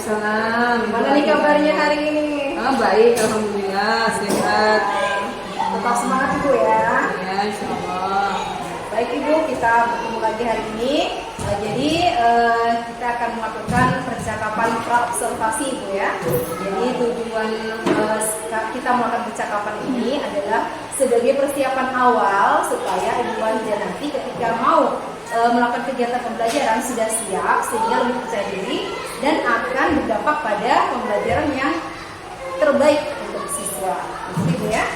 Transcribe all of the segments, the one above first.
Waalaikumsalam. Gimana nih kabarnya hari ini? Baik, alhamdulillah, sehat. Tetap semangat Ibu ya. Ya, insya Allah. Baik Ibu, kita bertemu lagi hari ini. Jadi kita akan melakukan percakapan pra-observasi Ibu ya. Jadi tujuan kita melakukan percakapan ini adalah sebagai persiapan awal supaya Ibu Wanja nanti ketika mau melakukan kegiatan pembelajaran sudah siap sehingga lebih percaya diri dan akan berdampak pada pembelajaran yang terbaik untuk siswa. Ibu ya.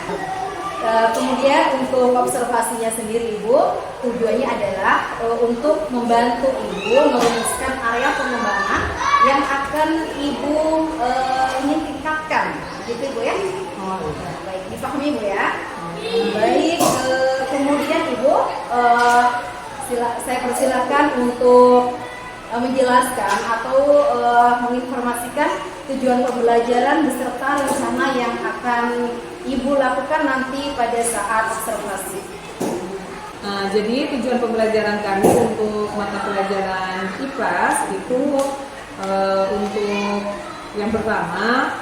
Kemudian untuk observasinya sendiri Ibu, tujuannya adalah untuk membantu Ibu merumuskan area pengembangan yang akan Ibu ingin tingkatkan, gitu Ibu ya. Baik, dipahami Ibu ya. Baik, kemudian Ibu, saya persilakan untuk menjelaskan atau menginformasikan tujuan pembelajaran beserta rencana yang akan Ibu lakukan nanti pada saat observasi. Nah, jadi tujuan pembelajaran kami untuk mata pelajaran IPAS itu untuk yang pertama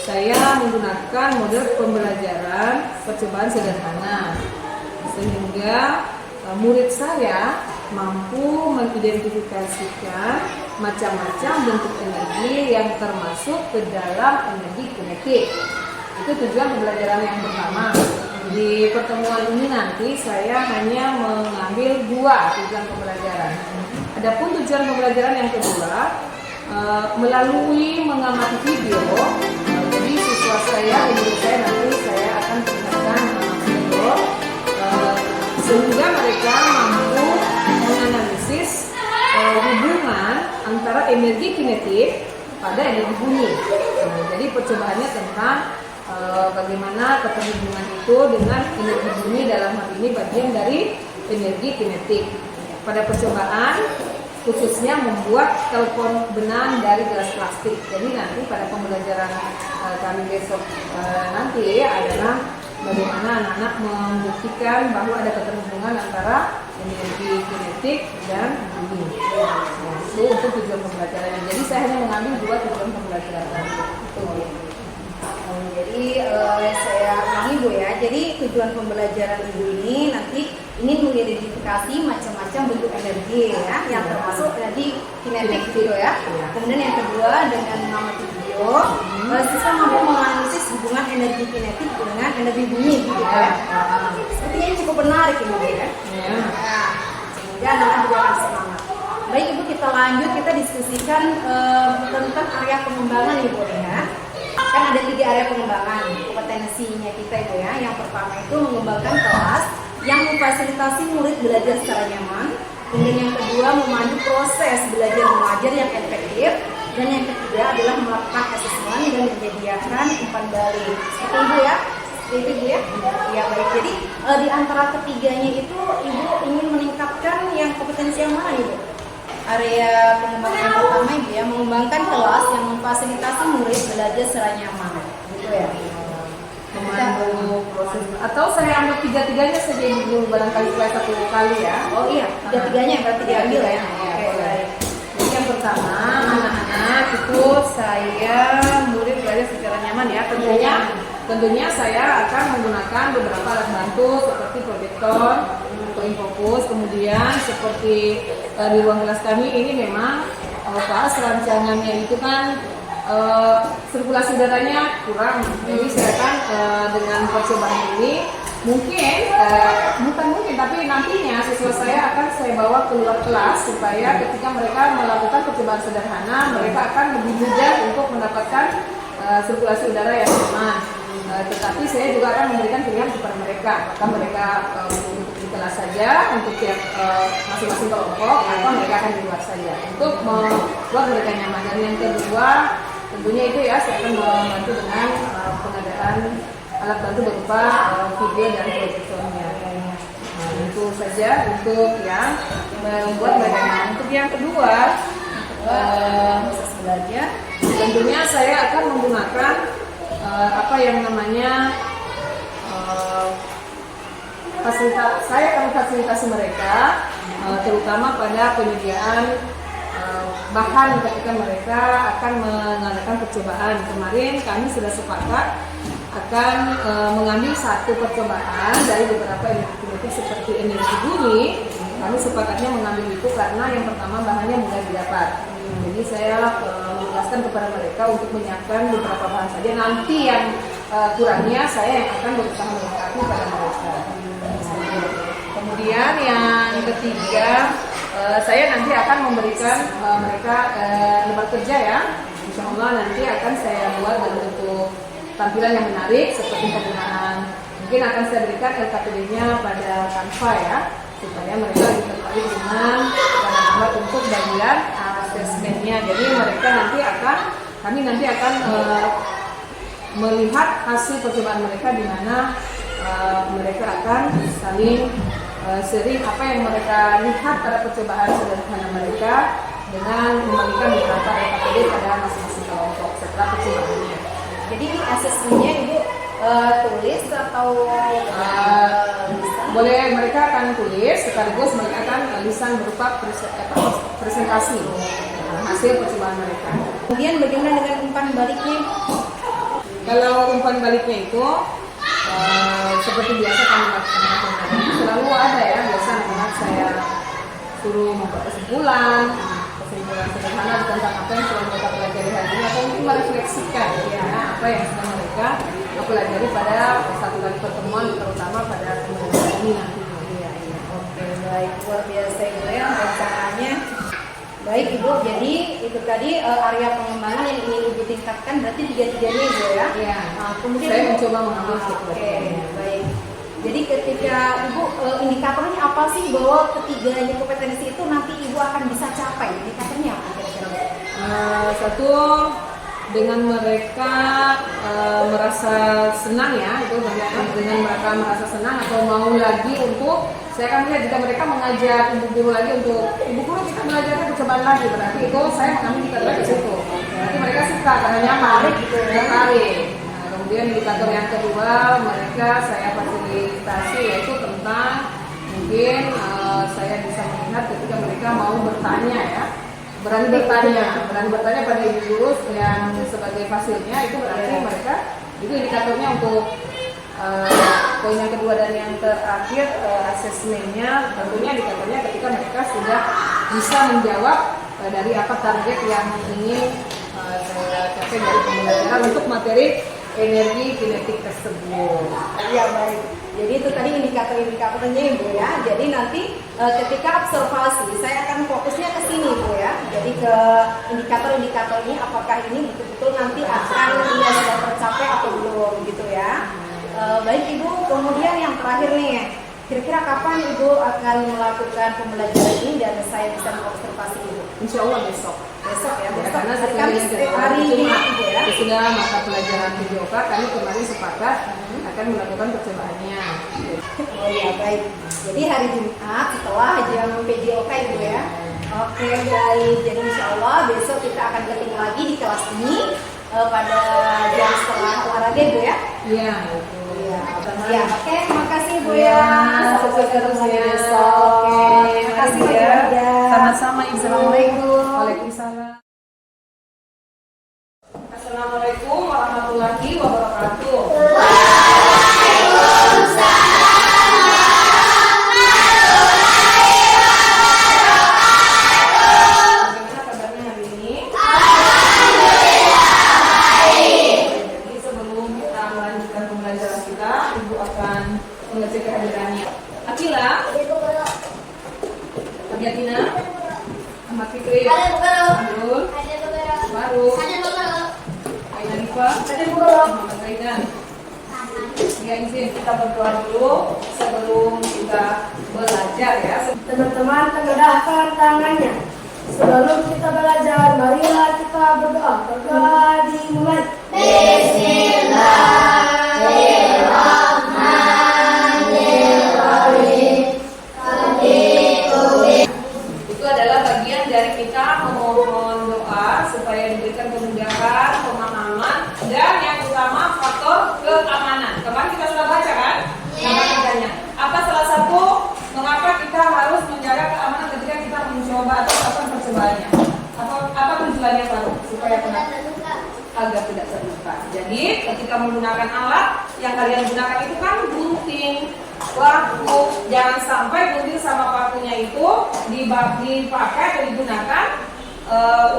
saya menggunakan model pembelajaran percobaan sederhana sehingga murid saya mampu mengidentifikasikan macam-macam bentuk energi yang termasuk ke dalam energi kinetik. Itu tujuan pembelajaran yang pertama. Di pertemuan ini nanti saya hanya mengambil 2 tujuan pembelajaran. Adapun tujuan pembelajaran yang kedua melalui mengamati video. Jadi siswa saya, murid saya nanti saya akan perlihatkan video sehingga mereka mampu menganalisis hubungan antara energi kinetik pada energi bunyi. Nah, jadi percobaannya tentang bagaimana keterhubungan itu dengan energi bunyi, dalam hal ini bagian dari energi kinetik. Pada percobaan khususnya membuat telepon benang dari gelas plastik. Jadi nanti pada pembelajaran kami besok nanti adalah bagaimana anak-anak membuktikan bahwa ada keterhubungan antara energi kinetik dan bunyi. Nah, itu untuk tujuan pembelajaran. Jadi saya hanya mengambil 2 tujuan pembelajaran. Jadi saya ulangi Bu ya. Jadi tujuan pembelajaran Ibu ini nanti ingin mengidentifikasi macam-macam bentuk energi ya, yang termasuk energi kinetik gitu ya. Kemudian yang kedua dengan mengamati video, siswa mampu menganalisis hubungan energi kinetik dengan energi bunyi gitu ya. Sepertinya ini cukup menarik ini Bu ya. Nah, sehingga anak-anak juga akan semangat. Baik Ibu, kita lanjut, kita diskusikan tentang area pengembangan Ibu ya. Kan ada 3 area pengembangan kompetensinya kita Ibu ya. Yang pertama itu mengembangkan kelas yang memfasilitasi murid belajar secara nyaman. Kemudian yang kedua memandu proses belajar mengajar yang efektif. Dan yang ketiga adalah melakukan asesmen dan menyediakan umpan balik. Seperti Ibu ya. Seperti Ibu ya. Ya baik. Jadi di antara ketiganya itu Ibu ingin meningkatkan yang kompetensi yang mana Ibu? Area pengembangan yang pertama Ibu ya, mengembangkan kelas yang memfasilitasi murid belajar secara nyaman, gitu ya. Memandu proses, atau saya ambil 3-tiganya saja dulu barangkali supaya 1 kali ya. Oh iya, 3-tiganya berarti diambil ya. Oke, baik. Jadi yang pertama anak-anak itu saya murid belajar secara nyaman ya. Tentunya saya akan menggunakan beberapa alat bantu seperti proyektor, infokus, kemudian seperti di ruang kelas kami ini memang pas rancangannya itu kan sirkulasi udaranya kurang. Jadi saya kan dengan percobaan ini bukan mungkin tapi nantinya siswa saya akan saya bawa keluar kelas supaya ketika mereka melakukan percobaan sederhana mereka akan lebih mudah untuk mendapatkan sirkulasi udara yang aman. Tetapi saya juga akan memberikan pilihan kepada mereka, apakah mereka untuk di kelas saja untuk tiap masing-masing kelompok atau mereka akan di luar saja untuk membuat mereka nyaman. Dan yang kedua tentunya itu ya saya akan membantu dengan pengadaan alat bantu berupa video dan proyektornya. Nah, itu saja untuk yang membuat mereka nyaman. Untuk yang kedua proses belajar tentunya saya akan menggunakan apa yang namanya saya akan fasilitasi mereka terutama pada penyediaan bahan ketika mereka akan mengadakan percobaan. Kemarin kami sudah sepakat akan mengambil satu percobaan dari beberapa energi seperti energi bumi. Kami sepakatnya mengambil itu karena yang pertama bahannya mudah didapat. Jadi saya menjelaskan kepada mereka untuk menyiapkan beberapa bahan saja. Nanti yang kurangnya saya yang akan berusaha melengkapi pada mereka. Kemudian yang ketiga, saya nanti akan memberikan mereka lembar kerja ya. Insya Allah nanti akan saya buat dalam bentuk tampilan yang menarik seperti penggunaan. Mungkin akan saya berikan LKPD-nya pada Canva ya, supaya mereka lebih tertarik dengan gambar untuk bagian asesmennya. Jadi kami nanti akan melihat hasil percobaan mereka di mana mereka akan saling sering apa yang mereka lihat pada percobaan sederhana mereka dengan memberikan beberapa LKPD pada masing-masing kelompok setelah percobaannya. Jadi ini asesmennya Ibu tulis atau boleh, mereka akan tulis sekaligus mereka akan lisan berupa presentasi hasil percobaan mereka. Kemudian bagaimana dengan umpan baliknya? Kalau umpan baliknya itu seperti biasa kami lakukan, selalu ada ya, biasa anak-anak saya suruh membuat kesimpulan sederhana tentang apa yang sudah mereka pelajari hari ini, atau mungkin merefleksikan ya apa yang sudah mereka pelajari pada satu kali pertemuan, terutama pada pembelajaran ini nantinya. Iya. Oke, baik, luar biasa Ibu ya rencananya. Baik Ibu, jadi itu tadi area pengembangan yang ingin Ibu tingkatkan berarti tiga-tiganya Ibu ya? Iya. Nah, kemudian saya mencoba mengambil Oke, baik. Jadi ketika Ibu indikatornya apa sih bahwa ketiganya kompetensi itu nanti Ibu akan bisa capai? Indikatornya apa kira-kira? Satu, dengan mereka merasa senang ya, itu dengan mereka merasa senang atau mau lagi untuk, saya akan lihat jika mereka mengajak ibu guru lagi untuk ibu guru kita belajarnya percobaan lagi, berarti itu saya mengambil indikator di situ. Berarti mereka suka karena nyaman, tertarik. Nah, kemudian indikator yang kedua, mereka saya fasilitasi yaitu tentang mungkin saya bisa melihat ketika mereka mau bertanya ya. Berani bertanya pada ibu guru yang sebagai fasilnya, itu berarti mereka itu indikatornya untuk poin yang kedua dan yang terakhir asesmennya, tentunya indikatornya ketika mereka sudah bisa menjawab dari apa target yang ingin saya capai dari pembelajaran untuk materi energi kinetik tersebut. Iya, baik. Jadi itu tadi indikator-indikatornya Ibu ya. Jadi nanti ketika observasi saya akan fokusnya ke sini Ibu ya. Jadi ke indikator-indikator ini apakah ini betul-betul nanti akan sudah tercapai atau belum gitu ya. Baik Ibu, kemudian yang terakhir nih, kira-kira kapan Ibu akan melakukan pembelajaran ini dan saya bisa mengobservasi Ibu? Insya Allah besok. Besok ya, besok. Karena hari Jumat Ibu ya. Sudah mata pelajaran PJOK, kami kemarin sepakat akan melakukan percobaannya. Oh iya, baik. Jadi hari Jumat setelah jam PJOK Ibu ya. Oke, baik. Jadi insya Allah besok kita akan ketemu lagi di kelas ini pada jam setelah olahraga Ibu ya. Iya. Ya, oke, terima kasih Bu ya. Sukses terus ya. Oke, terima kasih ya. ya. Sama-sama. Assalamualaikum. Waalaikumsalam. Assalamualaikum warahmatullahi wabarakatuh. Bagaimana kabarnya hari ini? Jadi sebelum kita melanjutkan pembelajaran kita, Ibu akan mengecek kehadirannya. Akila, Fabiatina, Ahmad Fikri, Abdul, Baru, Aina Nifa, Muhammad Raidan. Ya, izin kita berdoa dulu sebelum kita belajar ya. Teman-teman tenggelamkan tangannya. Sebelum kita belajar, marilah kita berdoa. Berdoa dimulai. Itu adalah bagian dari kita memohon doa supaya diberikan kemudahan, pemahaman, dan yang utama faktor keamanan. Kemarin kita sudah baca kan? Namanya. Apa salah satu mengapa kita harus menjaga keamanan ketika kita mencoba atau melakukan percobaannya? Apa Jadi ketika menggunakan alat yang kalian gunakan itu kan gunting, paku. Jangan sampai gunting sama pakunya itu dipakai atau digunakan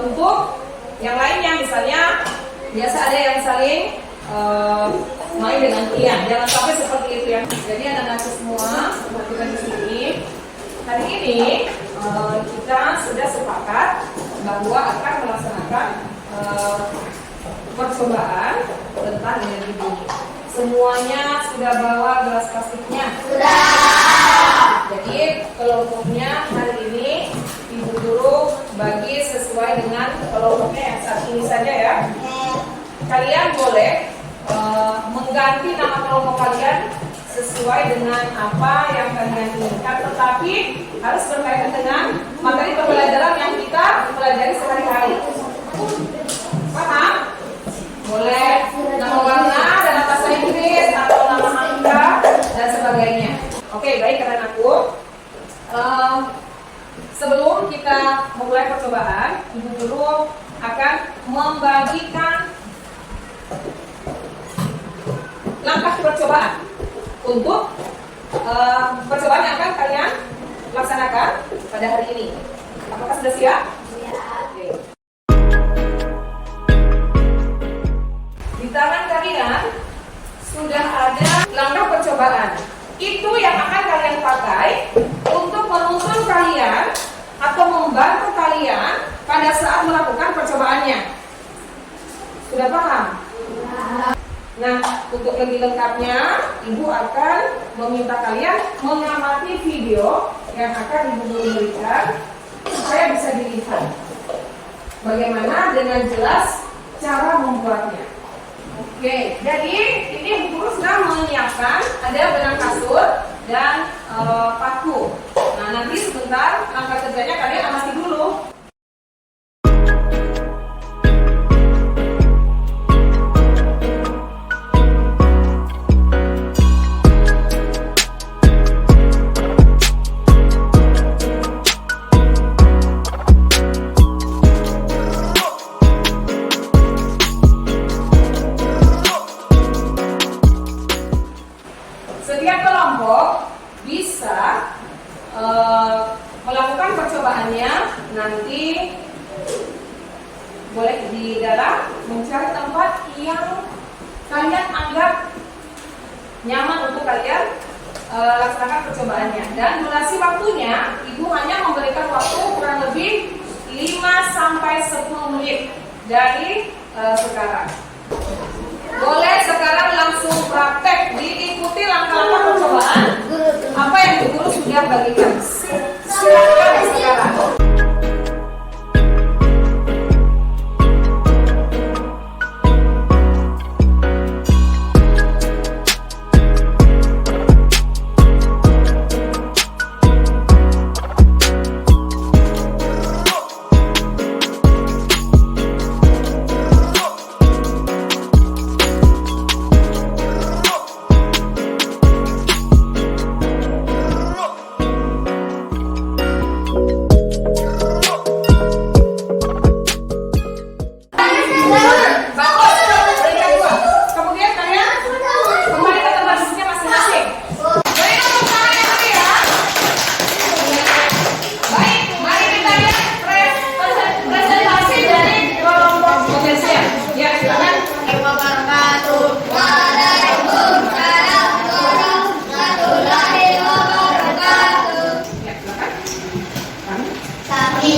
untuk yang lainnya. Misalnya biasa ada yang saling main dengan tiang. Jangan sampai seperti itu ya. Jadi anak-anak semua, perhatikan di sini. Hari ini kita sudah sepakat bahwa akan melaksanakan percobaan tentang energi bumi. Semuanya sudah bawa gelas plastiknya? Sudah. Jadi kelompoknya hari ini Ibu Guru bagi sesuai dengan kelompoknya yang saat ini saja ya. Kalian boleh mengganti nama kelompok kalian sesuai dengan apa yang kalian inginkan, tetapi harus berkaitan dengan materi pembelajaran yang kita pelajari sehari-hari. Paham? Boleh nama warna dan bahasa Inggris atau nama angka dan sebagainya. Oke, baik anak-anakku. Sebelum kita memulai percobaan, Ibu Guru akan membagikan langkah percobaan untuk percobaan yang akan kalian laksanakan pada hari ini. Apakah sudah siap? Oke. Di tangan kalian sudah ada langkah percobaan. Itu yang akan kalian pakai untuk menuntun kalian atau membantu kalian pada saat melakukan percobaannya. Sudah paham? Nah, untuk lebih lengkapnya, Ibu akan meminta kalian mengamati video yang akan Ibu berikan supaya bisa dilihat bagaimana dengan jelas cara membuatnya. Oke, jadi ini Ibu Guru sudah menyiapkan ada benang kasur dan paku. Nah, nanti sebentar langkah kerjanya kalian amati dulu. Setiap kelompok bisa melakukan percobaannya nanti boleh di dalam mencari tempat yang kalian anggap nyaman untuk kalian laksanakan percobaannya. Dan durasi waktunya Ibu hanya memberikan waktu kurang lebih 5-10 menit dari sekarang. Boleh sekarang langsung praktek, diikuti langkah-langkah percobaan apa yang Ibu Guru sudah bagikan. Silakan sekarang.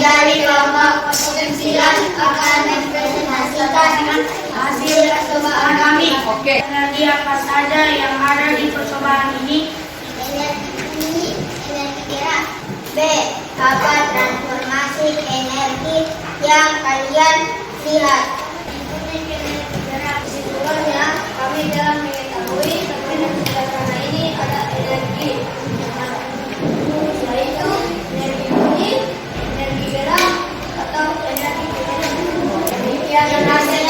Dari kelompok potensial akan mempresentasikan hasil percobaan kami. Oke. Energi apa saja yang ada di percobaan ini? Energi gerak. B. Apa transformasi energi yang kalian lihat? Energi gerak. Kesimpulannya, kami dalam mengetahui energi sederhana ini ada energi yaitu energi bunyi, energi gerak atau energi kinetik. Demikian hasil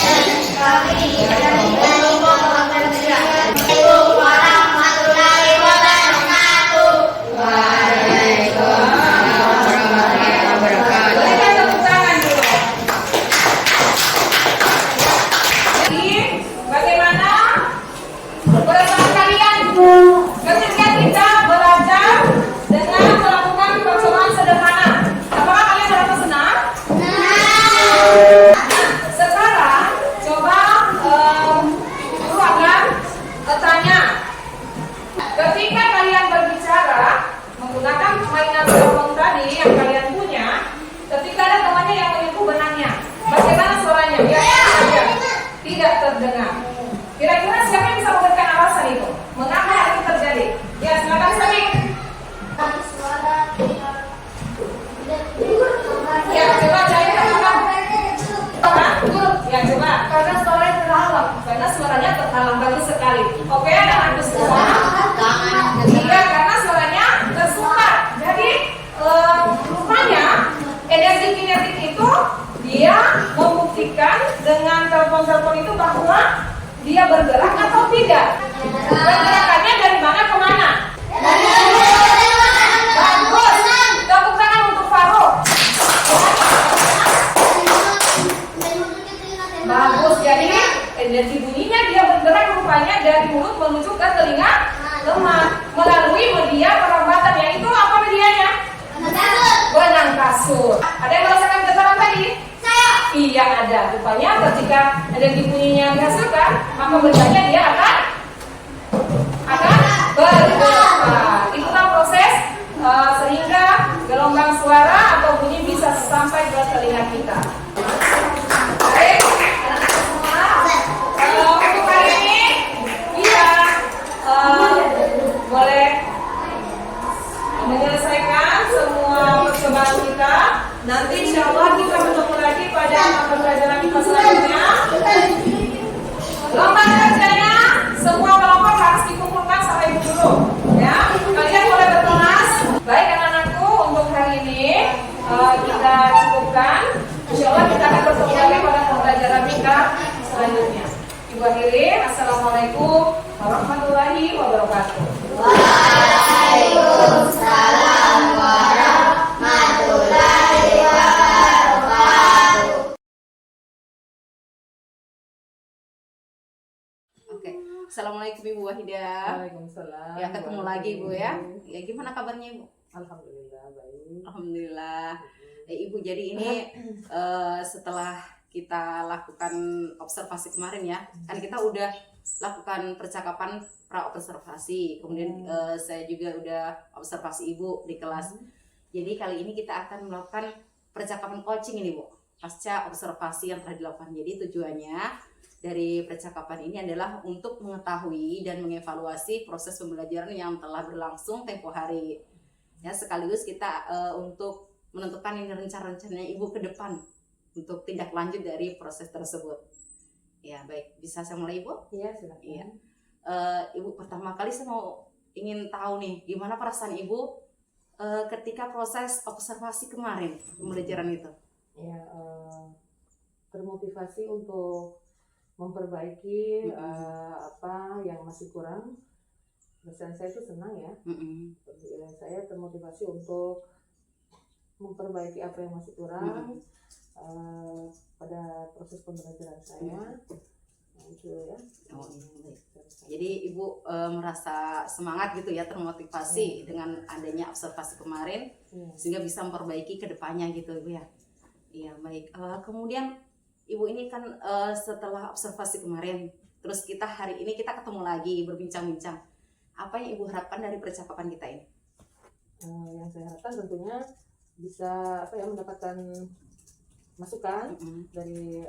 kami dari kelompok potensial. Assalamualaikum warahmatullahi wabarakatuh. Waalaikumsalam warahmatullahi wabarakatuh. Berikan tepuk tangan dulu. bergerak atau tidak? Pergerakannya dari mana ke mana? Bagus. Tepuk tangan untuk Farouk. Bagus. Jadi energi bunyinya dia bergerak rupanya dari mulut menuju ke telinga lemah melalui media perambatan, yaitu apa medianya? Benang kasur. Ada yang merasakan getaran tadi? Iya ada. Rupanya ketika energi bunyinya dihasilkan, maka bendanya dia akan bergetar. Itulah proses sehingga gelombang suara atau bunyi bisa sampai ke telinga kita. Baik, anak-anak semua. Untuk hari ini, iya, boleh menyelesaikan semua percobaan kita. Nanti insya Allah kita bertemu lagi pada pembelajaran kita selanjutnya. Lembar kerjanya semua kelompok harus dikumpulkan sama ibu guru. Ya, kalian boleh berkelas. Baik anak-anakku, untuk hari ini kita cukupkan. Insya Allah kita akan bertemu lagi pada pembelajaran kita selanjutnya. Ibu akhiri, assalamualaikum warahmatullahi wabarakatuh. Waalaikumsalam warahmatullahi wabarakatuh. Oke, assalamualaikum Ibu Wahidah. Waalaikumsalam. Ya ketemu lagi Bu ya. Ya gimana kabarnya Ibu? Alhamdulillah baik. Alhamdulillah. Ibu jadi ini setelah kita lakukan observasi kemarin ya, kan kita udah lakukan percakapan pra observasi, kemudian saya juga udah observasi Ibu di kelas. Jadi kali ini kita akan melakukan percakapan coaching ini Bu, pasca observasi yang telah dilakukan. Jadi tujuannya dari percakapan ini adalah untuk mengetahui dan mengevaluasi proses pembelajaran yang telah berlangsung tempo hari. Ya, sekaligus kita untuk menentukan ini rencana-rencananya Ibu ke depan untuk tindak lanjut dari proses tersebut. Ya, baik. Bisa saya mulai Ibu? Iya, silakan. Iya. Ibu, pertama kali saya mau ingin tahu nih, gimana perasaan Ibu ketika proses observasi kemarin pembelajaran itu? Ya, termotivasi untuk memperbaiki apa yang masih kurang. Perasaan saya itu senang ya. Saya termotivasi untuk memperbaiki apa yang masih kurang pada proses pembelajaran saya. Nah, itu ya. Oh, iya. Jadi Ibu merasa semangat gitu ya, termotivasi dengan adanya observasi kemarin, sehingga bisa memperbaiki ke depannya gitu Ibu ya. Iya, baik. Kemudian Ibu ini kan setelah observasi kemarin, terus kita hari ini kita ketemu lagi berbincang-bincang. Apa yang Ibu harapkan dari percakapan kita ini? Yang saya harapkan tentunya bisa mendapatkan masukan dari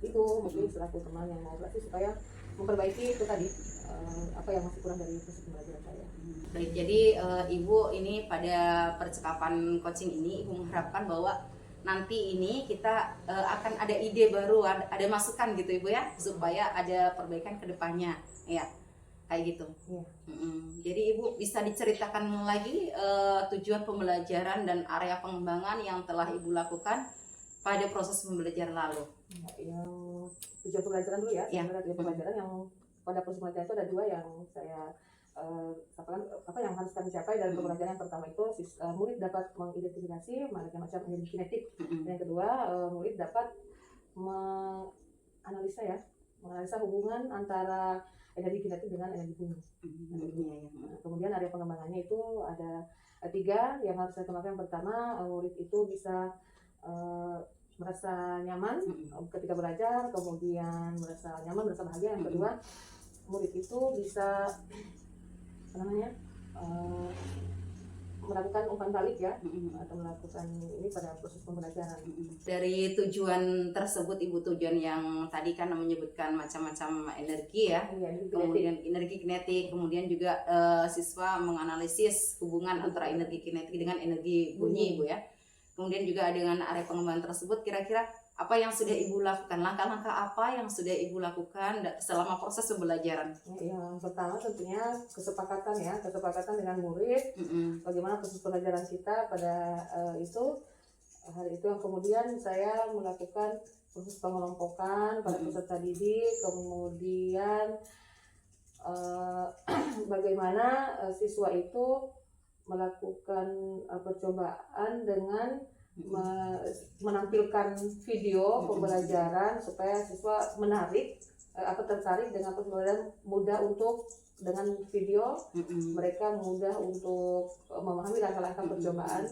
itu mungkin selaku teman yang mau berlatih supaya memperbaiki itu tadi apa yang masih kurang dari proses pembelajaran saya. Baik, jadi Ibu ini pada percakapan coaching ini Ibu mengharapkan bahwa nanti ini kita akan ada ide baru, ada masukan gitu Ibu ya, supaya ada perbaikan ke depannya ya. Kayak gitu. Jadi Ibu bisa diceritakan lagi tujuan pembelajaran dan area pengembangan yang telah Ibu lakukan pada proses pembelajaran lalu. Yang tujuan pembelajaran dulu ya. Tujuan pembelajaran yang pada proses pembelajaran itu ada dua yang saya katakan apa yang harus kami capai dalam pembelajaran. Yang pertama itu murid dapat mengidentifikasi macam energi kinetik. Dan yang kedua murid dapat menganalisa hubungan antara energi kinetik dengan energi bunyi. Kemudian area pengembangannya itu ada 3 yang harus saya kembangkan. Yang pertama, murid itu bisa merasa nyaman ketika belajar, kemudian merasa nyaman, merasa bahagia. Yang kedua, murid itu bisa melakukan umpan balik ya, atau melakukan ini pada proses pembelajaran. Dari tujuan tersebut Ibu, tujuan yang tadi kan menyebutkan macam-macam energi ya, kemudian energi kinetik, kemudian juga siswa menganalisis hubungan antara energi kinetik dengan energi bunyi Ibu ya. Kemudian juga dengan area pengembangan tersebut, kira-kira apa yang sudah Ibu lakukan, langkah-langkah apa yang sudah Ibu lakukan selama proses pembelajaran? Yang pertama tentunya kesepakatan dengan murid, bagaimana proses pembelajaran kita pada itu hari itu kemudian saya melakukan proses pengelompokan pada peserta didik, kemudian bagaimana siswa itu melakukan percobaan dengan menampilkan video pembelajaran supaya siswa menarik atau tertarik dengan pembelajaran, mudah untuk dengan video mereka mudah untuk memahami langkah-langkah percobaan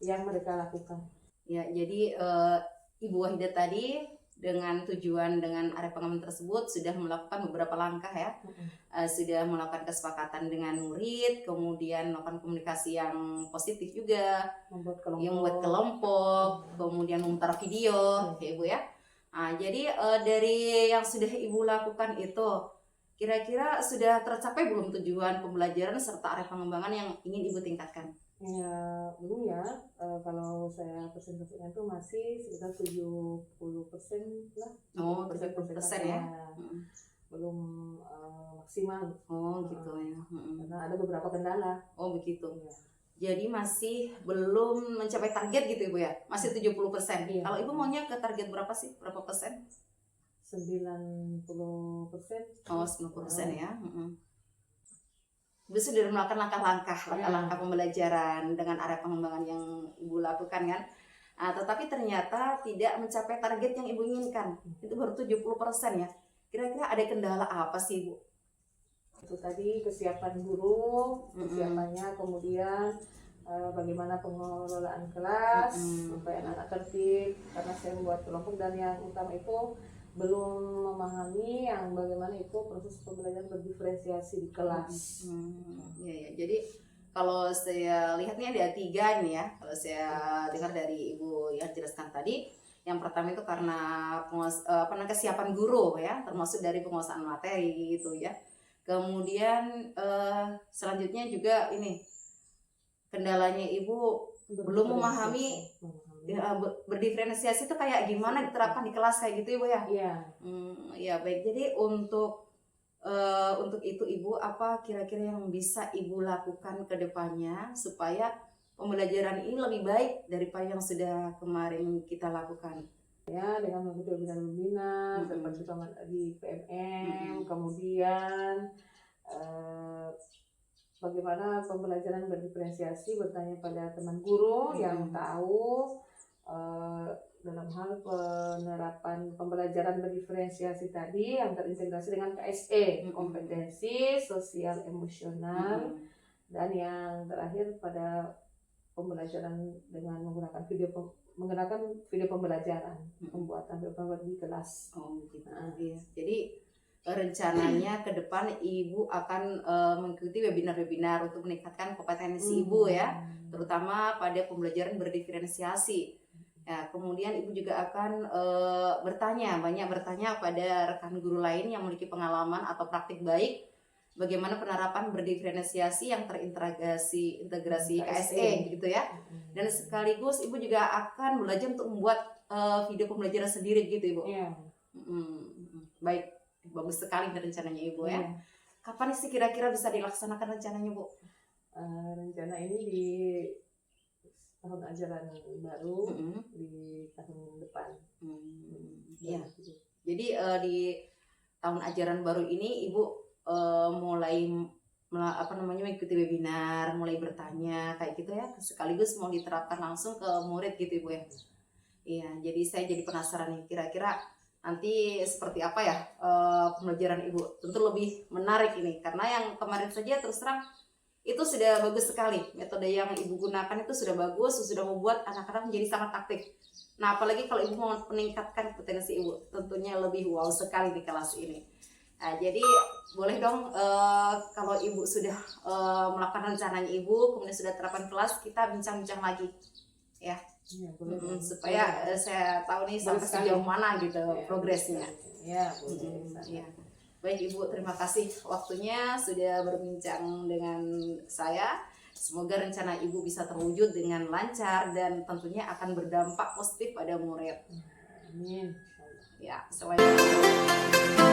yang mereka lakukan. Ya, jadi Ibu Wahidah tadi dengan tujuan dengan area pengaman tersebut sudah melakukan beberapa langkah ya, sudah melakukan kesepakatan dengan murid, kemudian melakukan komunikasi yang positif juga, membuat kelompok, kemudian memutar video, ya Ibu ya. Nah, jadi dari yang sudah Ibu lakukan itu, kira-kira sudah tercapai belum tujuan pembelajaran serta area pengembangan yang ingin Ibu tingkatkan? Ya, belum ya. Kalau saya persentasenya itu masih sekitar 70% lah. Oh, 70% ya? Belum maksimal. Oh, gitu ya. Karena ada beberapa kendala. Oh, begitu. Ya. Jadi masih belum mencapai target gitu Ibu ya? Masih 70%. Iya. Kalau Ibu maunya ke target berapa sih? Berapa persen? 90%. Oh, 90% ya. Ibu sudah melakukan langkah-langkah pembelajaran dengan area pengembangan yang Ibu lakukan kan. Tetapi ternyata tidak mencapai target yang Ibu inginkan. Itu baru 70% ya. Kira-kira ada kendala apa sih Ibu? Itu tadi kesiapan guru, kesiapannya, kemudian bagaimana pengelolaan kelas supaya anak-anak tertib, karena saya membuat kelompok, dan yang utama itu belum memahami yang bagaimana itu proses pembelajaran berdiferensiasi di kelas. Ya. Jadi kalau saya lihatnya ada 3 nih ya. Kalau saya dengar dari Ibu yang jelaskan tadi, yang pertama itu karena kesiapan guru ya, termasuk dari penguasaan materi gitu ya. Kemudian selanjutnya juga ini kendalanya Ibu belum memahami berdiferensiasi itu kayak gimana diterapkan di kelas kayak gitu Ibu ya? Iya. Ya baik. Jadi untuk itu Ibu, apa kira-kira yang bisa Ibu lakukan ke depannya supaya pembelajaran ini lebih baik daripada yang sudah kemarin kita lakukan? Ya, dengan mengikuti webinar-webinar seperti di PMM, kemudian bagaimana pembelajaran berdiferensiasi, bertanya pada teman guru yang tahu dalam hal penerapan pembelajaran berdiferensiasi tadi yang terintegrasi dengan KSE, kompetensi sosial emosional, dan yang terakhir pada pembelajaran dengan menggunakan video pembelajaran, pembuatan video pembelajaran di kelas. Oh gitu. Iya. Jadi rencananya ke depan Ibu akan mengikuti webinar-webinar untuk meningkatkan kompetensi Ibu ya, terutama pada pembelajaran berdiferensiasi. Ya, kemudian Ibu juga akan banyak bertanya pada rekan guru lain yang memiliki pengalaman atau praktik baik bagaimana penerapan berdiferensiasi yang terintegrasi KSE gitu ya. Dan sekaligus Ibu juga akan belajar untuk membuat video pembelajaran sendiri gitu Ibu. Iya. Baik, bagus sekali rencananya Ibu ya. Kapan sih kira-kira bisa dilaksanakan rencananya Bu? Rencana ini di tahun ajaran baru, di tahun depan. Iya. Jadi di tahun ajaran baru ini Ibu mulai mengikuti webinar, mulai bertanya kayak gitu ya, sekaligus mau diterapkan langsung ke murid gitu Ibu ya. Iya, jadi saya jadi penasaran nih, kira-kira nanti seperti apa ya pembelajaran Ibu. Tentu lebih menarik ini, karena yang kemarin saja terus terang itu sudah bagus sekali. Metode yang Ibu gunakan itu sudah bagus, sudah membuat anak-anak menjadi sangat aktif. Nah, apalagi kalau Ibu mau meningkatkan kompetensi Ibu, tentunya lebih wow sekali di kelas ini. Nah, jadi boleh dong kalau Ibu sudah melakukan rencananya Ibu, kemudian sudah terapkan kelas, kita bincang-bincang lagi ya. Iya, boleh. Supaya saya tahu nih sampai sejauh mana gitu progresnya. Iya, boleh. Ya. Baik Ibu, terima kasih waktunya sudah berbincang dengan saya. Semoga rencana Ibu bisa terwujud dengan lancar dan tentunya akan berdampak positif pada murid. Amin. Ya, assalamualaikum.